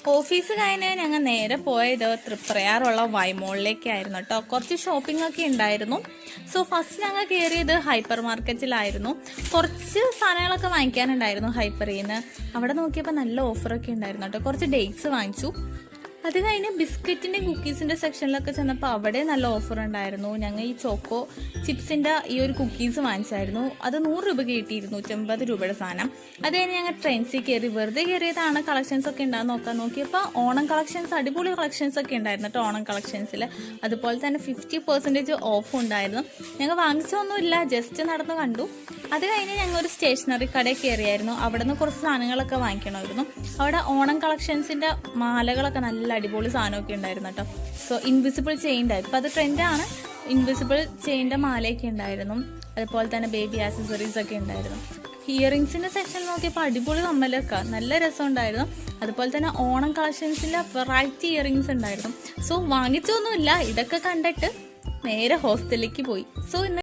Office കഴിഞ്ഞ് ഞങ്ങൾ നേരെ പോയത് തൃപ്രയാറുള്ള വൈമോളിലേക്കായിരുന്നു കേട്ടോ. കുറച്ച് ഷോപ്പിംഗ് ഒക്കെ ഉണ്ടായിരുന്നു. സോ ഫസ്റ്റ് ഞങ്ങൾ കയറിയത് ഹൈപ്പർ മാർക്കറ്റിലായിരുന്നു. കുറച്ച് സാധനങ്ങളൊക്കെ വാങ്ങിക്കാനുണ്ടായിരുന്നു ഹൈപ്പറിൽ നിന്ന്. അവിടെ നോക്കിയപ്പോൾ നല്ല ഓഫറൊക്കെ ഉണ്ടായിരുന്നു കേട്ടോ. കുറച്ച് ഡേറ്റ്സ് വാങ്ങിച്ചു. അത് കഴിഞ്ഞ് ബിസ്ക്കറ്റിൻ്റെ കുക്കീസിൻ്റെ സെക്ഷനിലൊക്കെ ചെന്നപ്പോൾ അവിടെ നല്ല ഓഫർ ഉണ്ടായിരുന്നു. ഞങ്ങൾ ഈ ചോക്കോ ചിപ്സിൻ്റെ ഈ ഒരു കുക്കീസ് വാങ്ങിച്ചായിരുന്നു. അത് 100 രൂപ കിട്ടിയിരുന്നു, 250 രൂപയുടെ സാധനം. അത് കഴിഞ്ഞ് ഞങ്ങൾ ട്രെൻഡ്സിൽ കയറി. വെറുതെ കയറിയതാണ്, കളക്ഷൻസ് ഒക്കെ ഉണ്ടാകുന്ന നോക്കിയപ്പോൾ ഓണം കളക്ഷൻസ്, അടിപൊളി കളക്ഷൻസ് ഒക്കെ ഉണ്ടായിരുന്നു കേട്ടോ ഓണം കളക്ഷൻസിൽ. അതുപോലെ തന്നെ 50% ഓഫ് ഉണ്ടായിരുന്നു. ഞങ്ങൾ വാങ്ങിച്ചൊന്നുമില്ല, ജസ്റ്റ് നടന്ന് കണ്ടു. അത് കഴിഞ്ഞ് ഞങ്ങൾ ഒരു സ്റ്റേഷനറി കടയിൽ കയറിയായിരുന്നു. അവിടെ നിന്ന് കുറച്ച് സാധനങ്ങളൊക്കെ വാങ്ങിക്കണമായിരുന്നു. അവിടെ ഓണം കളക്ഷൻസിൻ്റെ മാലകളൊക്കെ നല്ല അടിപൊളി സാധനമൊക്കെ ഉണ്ടായിരുന്നു കേട്ടോ. സോ ഇൻവിസിബിൾ ചെയിൻ്റെ, ഇപ്പം അത് ട്രെൻഡാണ്, ഇൻവിസിബിൾ ചെയിൻ്റെ മാലയൊക്കെ ഉണ്ടായിരുന്നു. അതുപോലെ തന്നെ ബേബി ആക്സസറീസ് ഒക്കെ ഉണ്ടായിരുന്നു. ഇയറിങ്സിൻ്റെ സെക്ഷൻ നോക്കിയപ്പോൾ അടിപൊളി കമ്മലൊക്കെ നല്ല രസമുണ്ടായിരുന്നു. അതുപോലെ തന്നെ ഓണം കളക്ഷൻസിൻ്റെ വെറൈറ്റി ഇയറിങ്സ് ഉണ്ടായിരുന്നു. സോ വാങ്ങിച്ചൊന്നുമില്ല, ഇതൊക്കെ കണ്ടിട്ട് നേരെ ഹോസ്റ്റലിലേക്ക് പോയി. സോ ഇന്ന്